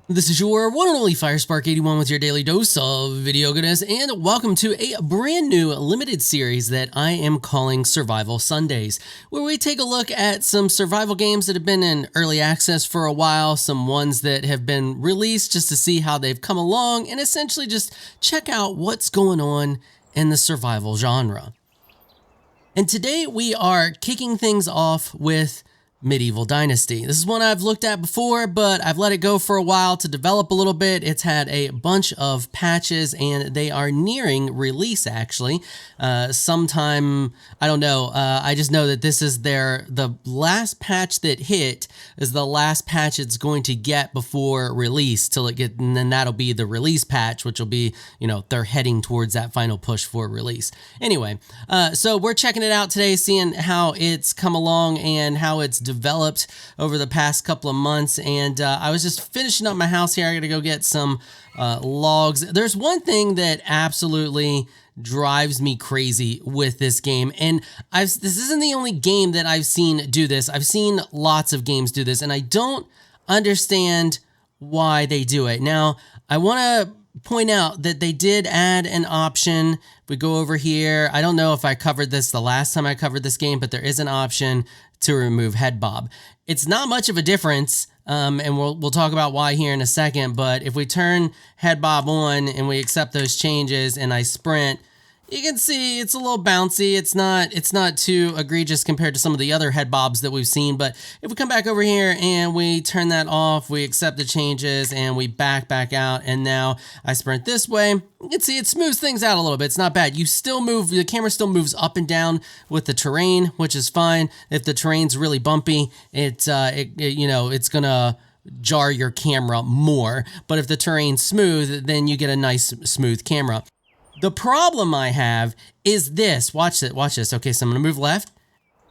This is your one and only 𝐈𝐸𝐸81 with your daily dose of video goodness, and welcome to a brand new limited series that I am calling Survival Sundays, where we take a look at some survival games that have been in early access for a while, some ones that have been released just to see how they've come along, and essentially just check out what's going on in the survival genre. And today we are kicking things off with Medieval Dynasty. This is one I've looked at before, but I've let it go for a while to develop a little bit. It's had a bunch of patches and they are nearing release actually. Sometime, I don't know, I just know that this is the last patch that hit is the last patch it's going to get before release and then that'll be the release patch, which will be, they're heading towards that final push for release. Anyway, so we're checking it out today, seeing how it's come along and how it's developed over the past couple of months. And I was just finishing up my house here. I gotta go get some logs. There's one thing that absolutely drives me crazy with this game, and this isn't the only game that I've seen do this. I've seen lots of games do this, and I don't understand why they do it. Now, I want to point out that they did add an option. If we go over here, I don't know if I covered this the last time I covered this game, but there is an option to remove head bob. It's not much of a difference, and we'll talk about why here in a second, but if we turn head bob on and we accept those changes and I sprint, you can see it's a little bouncy. It's not too egregious compared to some of the other head bobs that we've seen. But if we come back over here and we turn that off, we accept the changes and we back out, and now I sprint this way, you can see it smooths things out a little bit. It's not bad. You still move, the camera still moves up and down with the terrain, which is fine. If the terrain's really bumpy, it's gonna jar your camera more. But if the terrain's smooth, then you get a nice smooth camera. The problem I have is this. Watch this. Okay, so I'm gonna move left.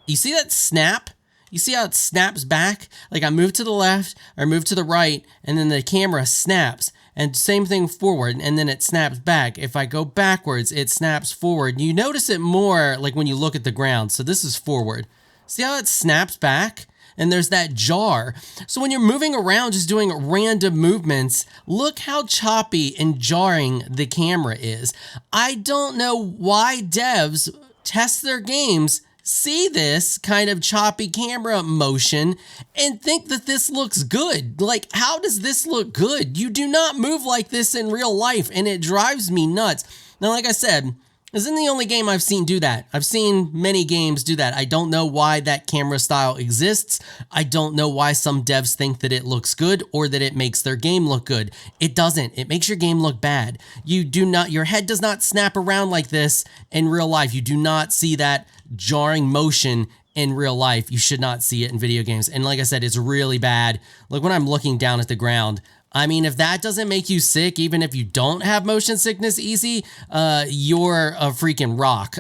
You see that snap? You see how it snaps back? Like I move to the left or move to the right, and then the camera snaps. And same thing forward, and then it snaps back. If I go backwards, it snaps forward. You notice it more like when you look at the ground. So this is forward. See how it snaps back? And there's that jar. So when you're moving around, just doing random movements, look how choppy and jarring the camera is. I don't know why devs test their games, see this kind of choppy camera motion, and think that this looks good. Like, how does this look good? You do not move like this in real life, and it drives me nuts. Now, like I said, this isn't the only game I've seen do that. I've seen many games do that. I don't know why that camera style exists. I don't know why some devs think that it looks good or that it makes their game look good. It doesn't. It makes your game look bad. Your head does not snap around like this in real life. You do not see that jarring motion in real life. You should not see it in video games. And like I said, it's really bad. Like when I'm looking down at the ground, I mean, if that doesn't make you sick, even if you don't have motion sickness easy, you're a freaking rock.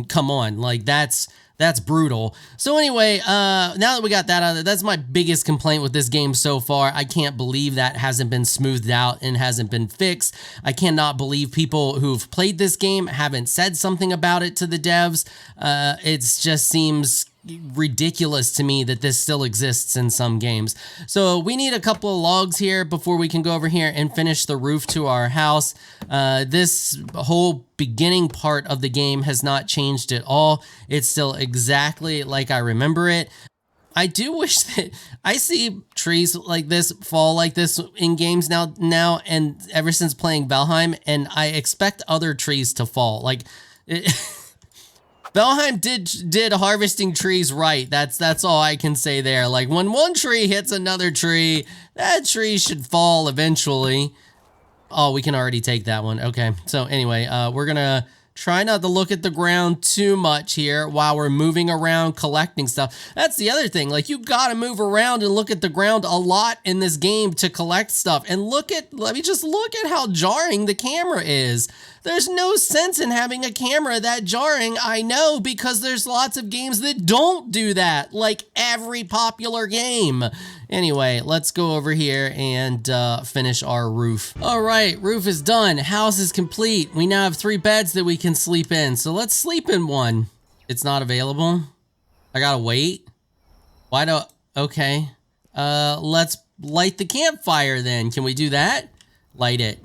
Come on, like that's brutal. So anyway, now that we got that out of there, that's my biggest complaint with this game so far. I can't believe that hasn't been smoothed out and hasn't been fixed. I cannot believe people who've played this game haven't said something about it to the devs. It just seems ridiculous to me that this still exists in some games. So we need a couple of logs here before we can go over here and finish the roof to our house. This whole beginning part of the game has not changed at all. It's still exactly like I remember it. I do wish that I see trees like this fall like this in games now and ever since playing Valheim, and I expect other trees to fall. Like Valheim did harvesting trees right. That's all I can say there. Like when one tree hits another tree, that tree should fall eventually. Oh, we can already take that one. Okay. So anyway, we're gonna try not to look at the ground too much here while we're moving around collecting stuff. That's the other thing. Like you gotta move around and look at the ground a lot in this game to collect stuff. And let me just look at how jarring the camera is. There's no sense in having a camera that jarring, I know, because there's lots of games that don't do that, like every popular game. Anyway, let's go over here and finish our roof. All right, roof is done. House is complete. We now have 3 beds that we can sleep in. So let's sleep in one. It's not available. I gotta wait. Okay. Let's light the campfire then. Can we do that? Light it.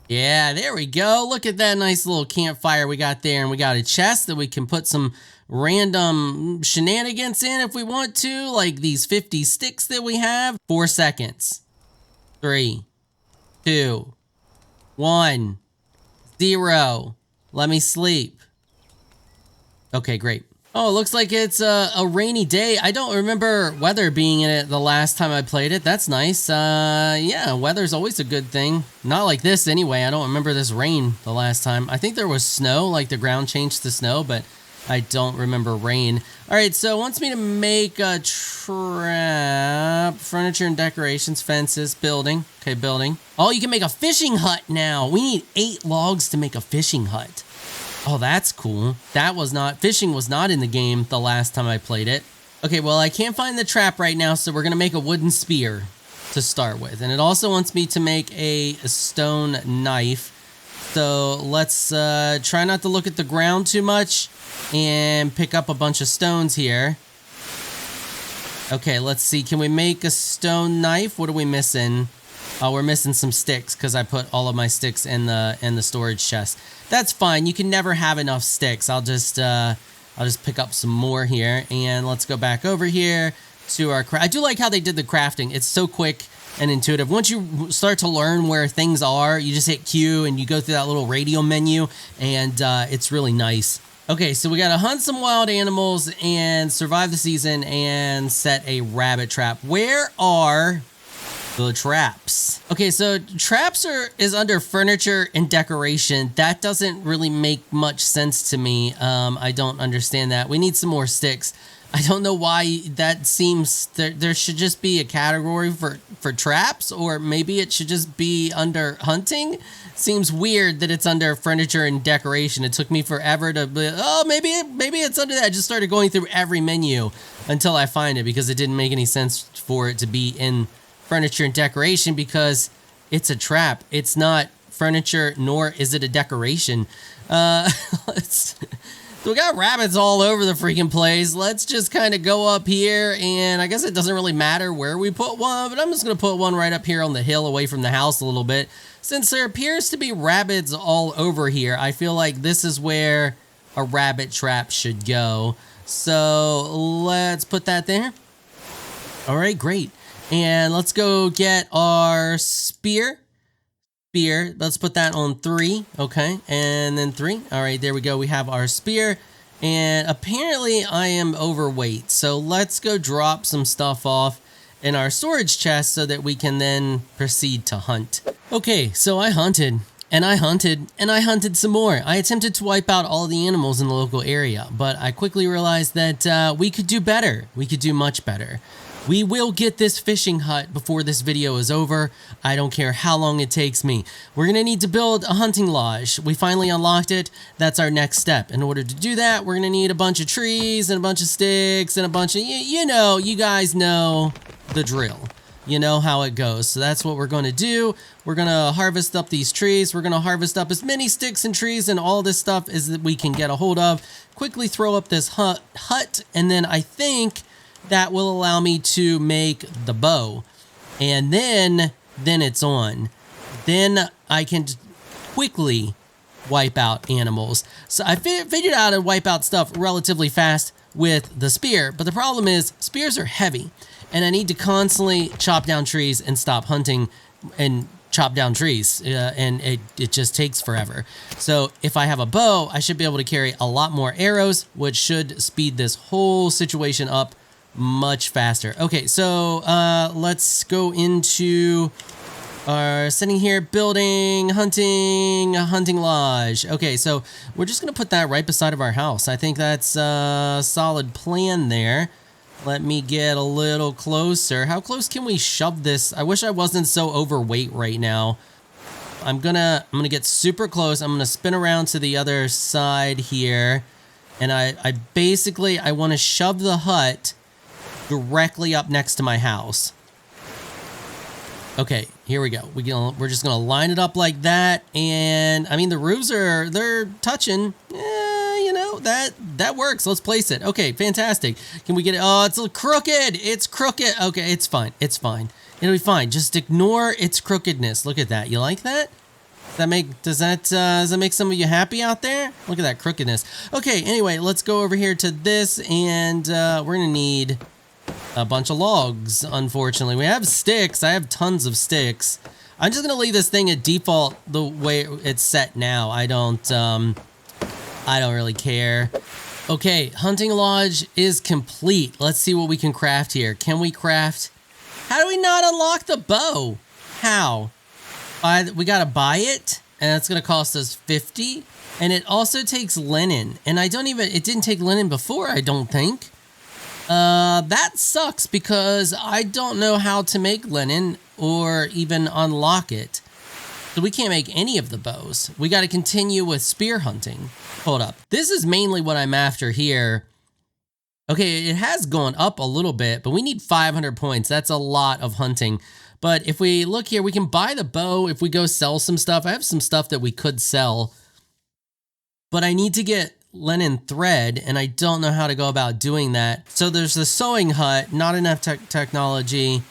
Yeah, there we go. Look at that nice little campfire we got there. And we got a chest that we can put some random shenanigans in if we want to, like these 50 sticks that we have. 4 seconds. 3, 2, 1, 0. Let me sleep. Okay, great. Oh, it looks like it's a rainy day. I don't remember weather being in it the last time I played it. That's nice. Yeah, weather's always a good thing. Not like this anyway. I don't remember this rain the last time. I think there was snow, like the ground changed to snow, but I don't remember rain. All right, so it wants me to make a trap, furniture and decorations, fences, building. Okay, building. Oh, you can make a fishing hut now. We need 8 logs to make a fishing hut. Oh, that's cool. Fishing was not in the game the last time I played it. Okay, well, I can't find the trap right now, so we're gonna make a wooden spear to start with. And it also wants me to make a stone knife. So let's try not to look at the ground too much and pick up a bunch of stones here. Okay, let's see. Can we make a stone knife? What are we missing? Oh, we're missing some sticks because I put all of my sticks in the storage chest. That's fine. You can never have enough sticks. I'll just pick up some more here, and let's go back over here to our I do like how they did the crafting. It's so quick and intuitive. Once you start to learn where things are, you just hit Q and you go through that little radio menu, and it's really nice. Okay, so we gotta hunt some wild animals and survive the season and set a rabbit trap. Where are the traps? Okay, so traps is under furniture and decoration. That doesn't really make much sense to me. I don't understand that. We need some more sticks. I don't know why that seems there should just be a category for traps, or maybe it should just be under hunting. Seems weird that it's under furniture and decoration. It took me forever to be, oh, maybe it's under that. I just started going through every menu until I find it, because it didn't make any sense for it to be in furniture and decoration, because it's a trap. It's not furniture, nor is it a decoration. So we got rabbits all over the freaking place. Let's just kind of go up here, and I guess it doesn't really matter where we put one, but I'm just going to put one right up here on the hill away from the house a little bit. Since there appears to be rabbits all over here, I feel like this is where a rabbit trap should go. So let's put that there. All right, great. And let's go get our spear. Let's put that on 3. Okay, and then 3. All right, there we go. We have our spear, and apparently I am overweight. So let's go drop some stuff off in our storage chest so that we can then proceed to hunt. Okay, so I hunted, and I hunted, and I hunted some more. I attempted to wipe out all the animals in the local area, but I quickly realized that we could do better. We could do much better. We will get this fishing hut before this video is over. I don't care how long it takes me. We're gonna need to build a hunting lodge. We finally unlocked it. That's our next step. In order to do that, we're gonna need a bunch of trees and a bunch of sticks and a bunch of, you guys know the drill. You know how it goes. So that's what we're gonna do. We're gonna harvest up these trees. We're gonna harvest up as many sticks and trees and all this stuff as that we can get a hold of. Quickly throw up this hut, and then I think that will allow me to make the bow, and then it's on. Then I can quickly wipe out animals. So I figured out how to wipe out stuff relatively fast with the spear, but the problem is spears are heavy, and I need to constantly chop down trees and stop hunting and chop down trees, and it just takes forever. So if I have a bow, I should be able to carry a lot more arrows, which should speed this whole situation up much faster. Okay, so let's go into our setting here, building, hunting, a hunting lodge. Okay, so we're just gonna put that right beside of our house. I think that's a solid plan there. Let me get a little closer. How close can we shove this? I wish I wasn't so overweight right now. I'm gonna get super close. I'm gonna spin around to the other side here, and I basically want to shove the hut directly up next to my house. Okay, here we go. We're just gonna line it up like that, and I mean the roofs they're touching. that works. Let's place it. Okay, fantastic. Can we get it? Oh, it's crooked. It's crooked. Okay, it's fine. It's fine. It'll be fine. Just ignore its crookedness. Look at that. You like that? Does that make some of you happy out there? Look at that crookedness. Okay, anyway, let's go over here to this, and we're gonna need a bunch of logs, unfortunately. We have sticks. I have tons of sticks. I'm just gonna leave this thing at default the way it's set now. I don't really care. Okay, hunting lodge is complete. Let's see what we can craft here. Can we craft? How do we not unlock the bow? How? We gotta buy it, and it's gonna cost us 50. And it also takes linen, and it didn't take linen before, I don't think. That sucks because I don't know how to make linen or even unlock it. So we can't make any of the bows. We got to continue with spear hunting. Hold up. This is mainly what I'm after here. Okay, it has gone up a little bit, but we need 500 points. That's a lot of hunting. But if we look here, we can buy the bow if we go sell some stuff. I have some stuff that we could sell, but I need to get linen thread, and I don't know how to go about doing that. So there's the sewing hut, not enough technology.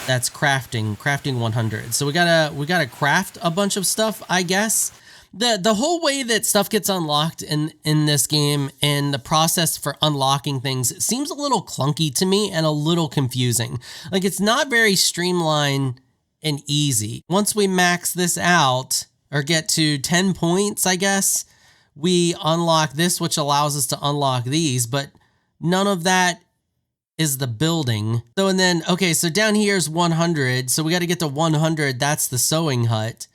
That's crafting 100. So we gotta craft a bunch of stuff, I guess. The whole way that stuff gets unlocked in this game and the process for unlocking things seems a little clunky to me and a little confusing. Like, it's not very streamlined and easy. Once we max this out or get to 10 points, I guess, we unlock this, which allows us to unlock these, but none of that is the building. So, and then, okay, so down here is 100. So we got to get to 100. That's the sewing hut,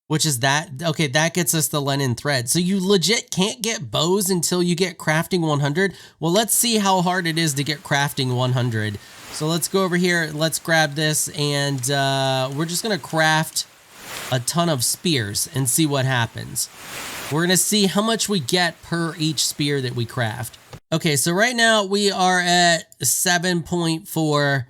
which is that. Okay, that gets us the linen thread. So you legit can't get bows until you get crafting 100. Well, let's see how hard it is to get crafting 100. So let's go over here. Let's grab this, and we're just going to craft a ton of spears and see what happens. We're going to see how much we get per each spear that we craft. Okay, so right now we are at 7.4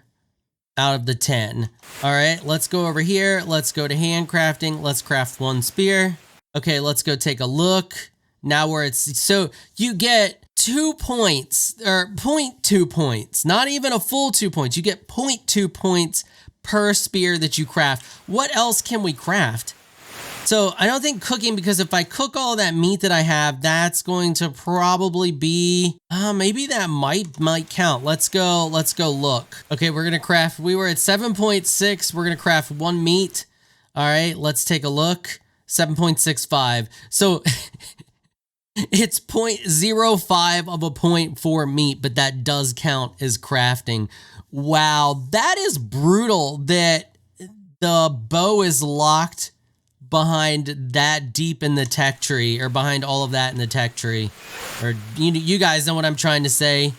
out of the 10. All right, let's go over here. Let's go to handcrafting. Let's craft one spear. Okay, let's go take a look. Now we're at, so you get 2 points, or 0.2 points, not even a full 2 points. You get 0.2 points per spear that you craft. What else can we craft? So I don't think cooking, because if I cook all that meat that I have, that's going to probably be, maybe that might count. Let's go look. Okay, we're gonna craft, we were at 7.6, we're gonna craft one meat. All right, let's take a look. 7.65. So it's 0.05 of a point for meat, but that does count as crafting. Wow, that is brutal that the bow is locked behind that deep in the tech tree, or behind all of that in the tech tree. Or you guys know what I'm trying to say.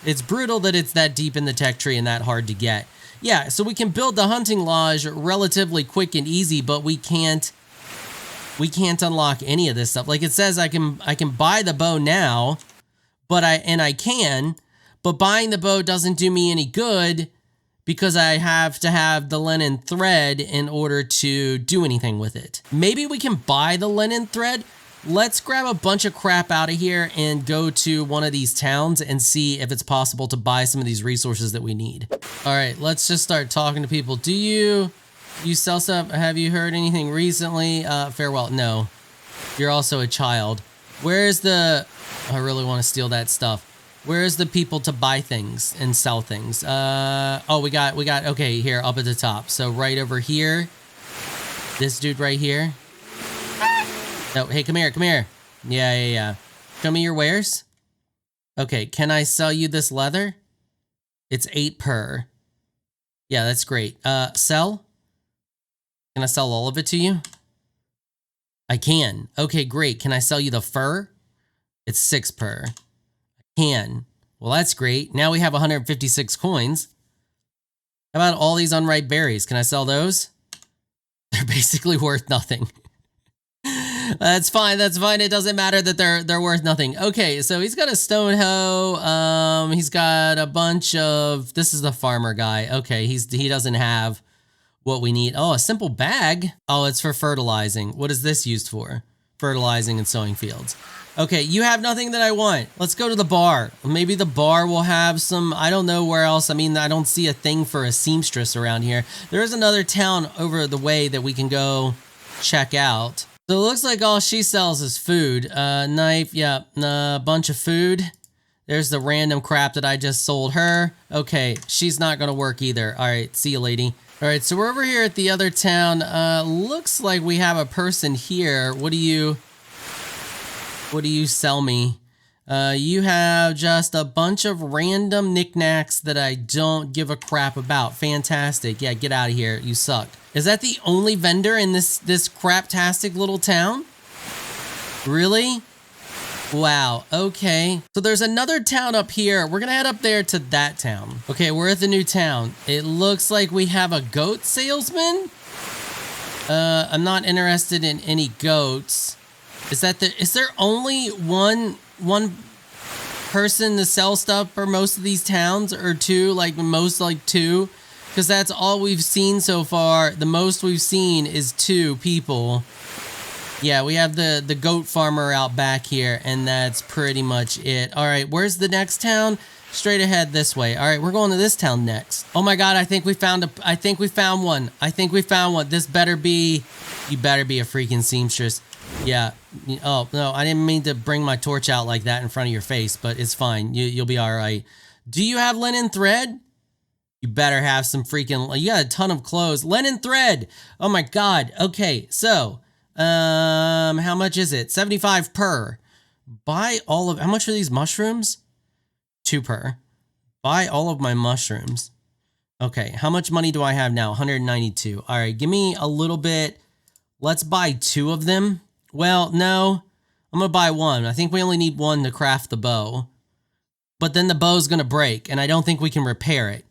It's brutal that it's that deep in the tech tree and that hard to get. Yeah, so we can build the hunting lodge relatively quick and easy, but we can't unlock any of this stuff. Like, it says I can buy the bow now, but I can, but buying the bow doesn't do me any good because I have to have the linen thread in order to do anything with it. Maybe we can buy the linen thread. Let's grab a bunch of crap out of here and go to one of these towns and see if it's possible to buy some of these resources that we need. All right, let's just start talking to people. Do you sell stuff? Have you heard anything recently? Farewell. No. You're also a child. Where's the... I really want to steal that stuff. Where's the people to buy things and sell things? Oh, we got, okay, here, up at the top. So right over here, this dude right here. No, hey, come here. Yeah. Show me your wares. Okay, can I sell you this leather? It's 8 per. Yeah, that's great. Sell? Can I sell all of it to you? I can. Okay, great. Can I sell you the fur? It's 6 per. Can. Well, that's great. Now we have 156 coins. How about all these unripe berries? Can I sell those? They're basically worth nothing. That's fine. It doesn't matter that they're worth nothing. Okay, so he's got a stone hoe. He's got a bunch of... This is the farmer guy. Okay, he doesn't have what we need. Oh, a simple bag. Oh, it's for fertilizing. What is this used for? Fertilizing and sowing fields. Okay, you have nothing that I want. Let's go to the bar. Maybe the bar will have some, I don't know where else. I mean, I don't see a thing for a seamstress around here. There is another town over the way that we can go check out. So it looks like all she sells is food. Knife, yeah, a bunch of food. There's the random crap that I just sold her. Okay, she's not gonna work either. All right, see you, lady. All right, so we're over here at the other town. Looks like we have a person here. What do you sell me? You have just a bunch of random knickknacks that I don't give a crap about. Fantastic. Yeah, get out of here. You suck. Is that the only vendor in this craptastic little town? Really? Wow, okay. So there's another town up here. We're gonna head up there to that town. Okay, we're at the new town. It looks like we have a goat salesman. I'm not interested in any goats. Is there only one person to sell stuff for most of these towns, or two, like most like two? Because that's all we've seen so far. The most we've seen is 2 people. Yeah, we have the goat farmer out back here, and that's pretty much it. All right, where's the next town? Straight ahead this way. All right, we're going to this town next. Oh my God, I think we found one. This better be, you better be a freaking seamstress. Yeah. Oh, no, I didn't mean to bring my torch out like that in front of your face, but it's fine. You'll be all right. Do you have linen thread? You better have some freaking, you got a ton of clothes. Linen thread. Oh my God. Okay, so, how much is it? 75 per. Buy all of, how much are these mushrooms? 2 per. Buy all of my mushrooms. Okay, how much money do I have now? 192. All right, give me a little bit. Let's buy 2 of them. Well, no, I'm gonna buy 1. I think we only need 1 to craft the bow. But then the bow's gonna break, and I don't think we can repair it.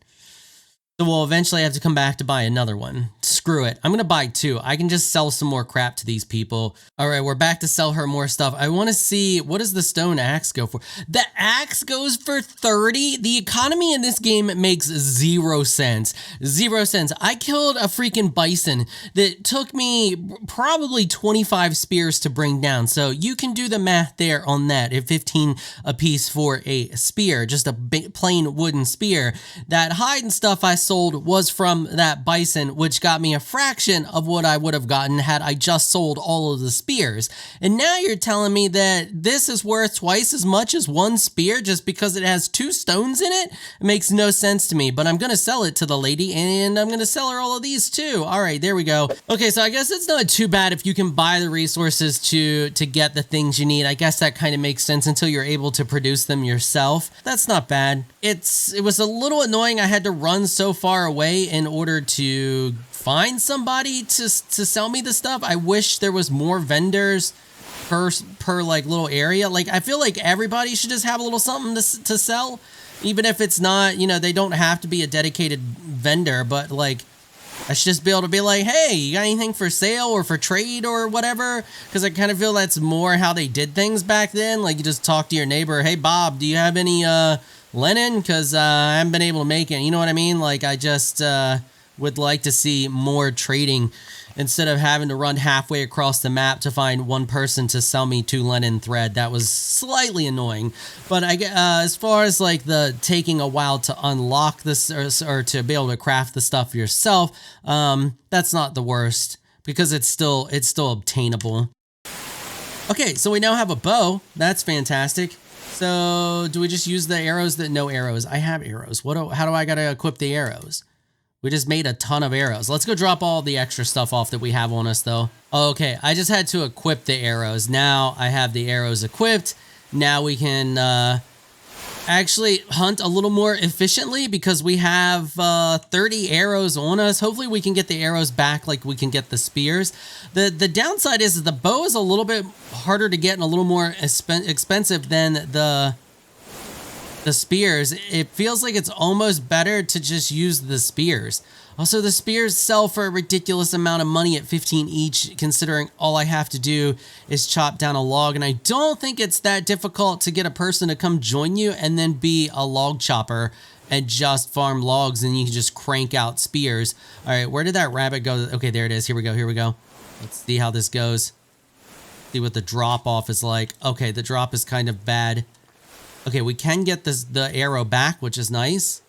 So we'll eventually have to come back to buy another one. Screw it. I'm gonna buy 2. I can just sell some more crap to these people. All right, we're back to sell her more stuff. I want to see, what does the stone axe go for? The axe goes for 30. The economy in this game makes 0 cents. 0 cents. I killed a freaking bison that took me probably 25 spears to bring down. So you can do the math there on that. At 15 a piece for a spear, just a plain wooden spear. That hide and stuff I sold was from that bison, which got me a fraction of what I would have gotten had I just sold all of the spears. And now you're telling me that this is worth twice as much as 1 spear just because it has 2 stones in it? It makes no sense to me, but I'm gonna sell it to the lady, and I'm gonna sell her all of these too. All right, there we go. Okay, so I guess it's not too bad if you can buy the resources to get the things you need. I guess that kind of makes sense until you're able to produce them yourself. That's not bad. It was a little annoying. I had to run so far away in order to find somebody to sell me the stuff. I wish there was more vendors per like little area. Like, I feel like everybody should just have a little something to sell, even if it's not, you know, they don't have to be a dedicated vendor, but like, I should just be able to be like, hey, you got anything for sale or for trade or whatever? Because I kind of feel that's more how they did things back then. Like, you just talk to your neighbor, hey Bob, do you have any linen? Because I haven't been able to make it. You know what I mean? Like, I just would like to see more trading instead of having to run halfway across the map to find 1 person to sell me 2 linen thread. That was slightly annoying. But as far as like the taking a while to unlock this or to be able to craft the stuff yourself, that's not the worst because it's still obtainable. Okay, so we now have a bow. That's fantastic. So do we just use the arrows? No arrows. I have arrows. How do I gotta equip the arrows? We just made a ton of arrows. Let's go drop all the extra stuff off that we have on us though. Okay, I just had to equip the arrows. Now I have the arrows equipped. Now we can actually hunt a little more efficiently because we have 30 arrows on us. Hopefully we can get the arrows back like we can get the spears. The downside is the bow is a little bit harder to get and a little more expensive than the spears. It feels like it's almost better to just use the spears. Also, the spears sell for a ridiculous amount of money at 15 each, considering all I have to do is chop down a log. And I don't think it's that difficult to get a person to come join you and then be a log chopper and just farm logs, and you can just crank out spears. All right, where did that rabbit go? Okay, there it is. Here we go. Let's see how this goes. See what the drop off is like. Okay, the drop is kind of bad. Okay, we can get the arrow back, which is nice.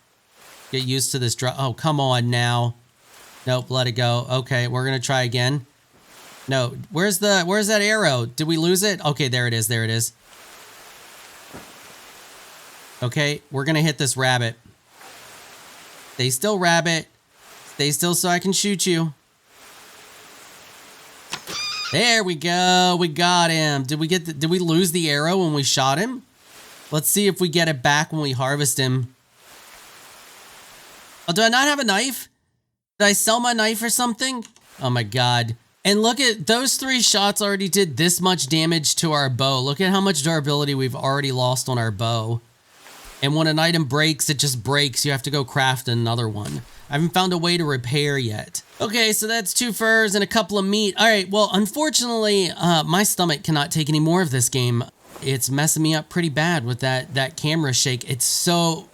Get used to this drop. Oh, come on now. Nope, let it go. Okay, we're gonna try again. No, where's that arrow? Did we lose it? Okay, there it is. There it is. Okay, we're gonna hit this rabbit. Stay still, rabbit. Stay still so I can shoot you. There we go. We got him. Did we lose the arrow when we shot him? Let's see if we get it back when we harvest him. Oh, do I not have a knife? Did I sell my knife or something? Oh my god. And look at those 3 shots already did this much damage to our bow. Look at how much durability we've already lost on our bow. And when an item breaks, it just breaks. You have to go craft another one. I haven't found a way to repair yet. Okay, so that's 2 furs and a couple of meat. All right, well, unfortunately, my stomach cannot take any more of this game. It's messing me up pretty bad with that camera shake. It's so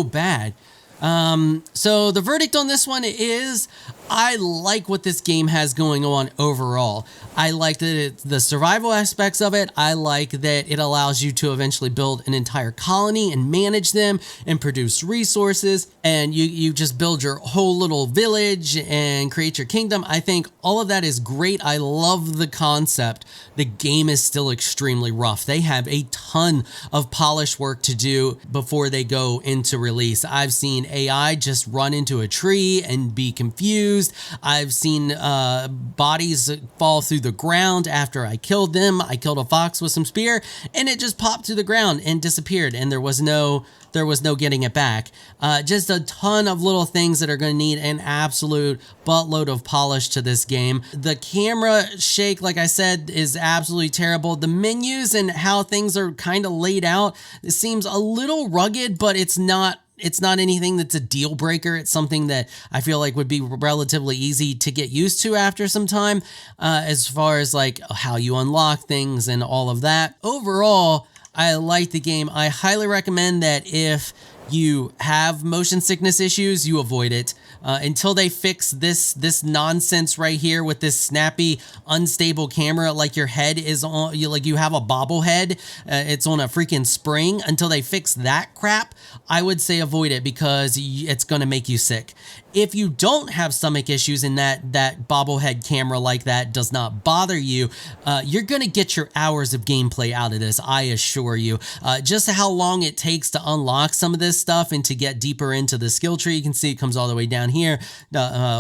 bad. So the verdict on this one is I like what this game has going on overall. I like that the survival aspects of it. I like that it allows you to eventually build an entire colony and manage them and produce resources, and you just build your whole little village and create your kingdom. I think all of that is great. I love the concept. The game is still extremely rough. They have a ton of polish work to do before they go into release. I've seen AI just run into a tree and be confused. I've seen bodies fall through the ground after I killed them. I killed a fox with some spear and it just popped through the ground and disappeared, and there was no getting it back. Just a ton of little things that are going to need an absolute buttload of polish to this game. The camera shake, like I said, is absolutely terrible. The menus and how things are kind of laid out, it seems a little rugged, but it's not anything that's a deal breaker. It's something that I feel like would be relatively easy to get used to after some time, as far as like how you unlock things and all of that. Overall, I like the game. I highly recommend that if you have motion sickness issues, you avoid it until they fix this nonsense right here with this snappy, unstable camera. Like your head is on, you have a bobblehead. It's on a freaking spring. Until they fix that crap, I would say avoid it because it's going to make you sick. If you don't have stomach issues and that bobblehead camera like that does not bother you, you're going to get your hours of gameplay out of this, I assure you. Just how long it takes to unlock some of this stuff and to get deeper into the skill tree. You can see it comes all the way down here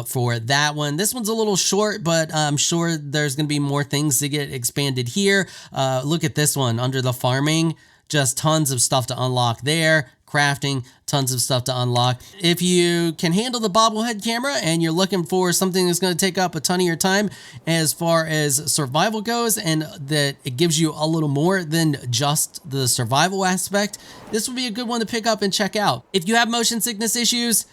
for that one. This one's a little short, but I'm sure there's going to be more things to get expanded here. Look at this one under the farming. Just tons of stuff to unlock there. Crafting, tons of stuff to unlock. If you can handle the bobblehead camera and you're looking for something that's going to take up a ton of your time as far as survival goes, and that it gives you a little more than just the survival aspect, this would be a good one to pick up and check out. If you have motion sickness issues,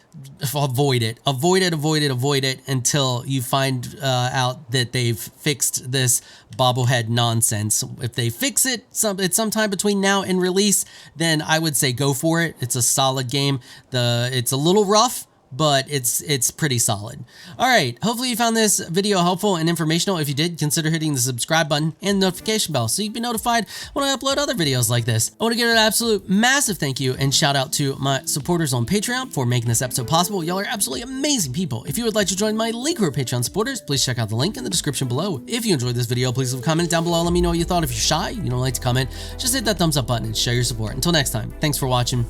avoid it. Avoid it until you find out that they've fixed this bobblehead nonsense. If they fix it at some time between now and release, then I would say go for it. It's a solid game. It's a little rough, but it's pretty solid. All right, hopefully you found this video helpful and informational. If you did, consider hitting the subscribe button and the notification bell so you can be notified when I upload other videos like this. I want to give an absolute massive thank you and shout out to my supporters on Patreon for making this episode possible. Y'all are absolutely amazing people. If you would like to join my league group Patreon supporters, please check out the link in the description below. If you enjoyed this video, please leave a comment down below. Let me know what you thought. If you're shy, you don't like to comment, just hit that thumbs up button and show your support. Until next time, thanks for watching.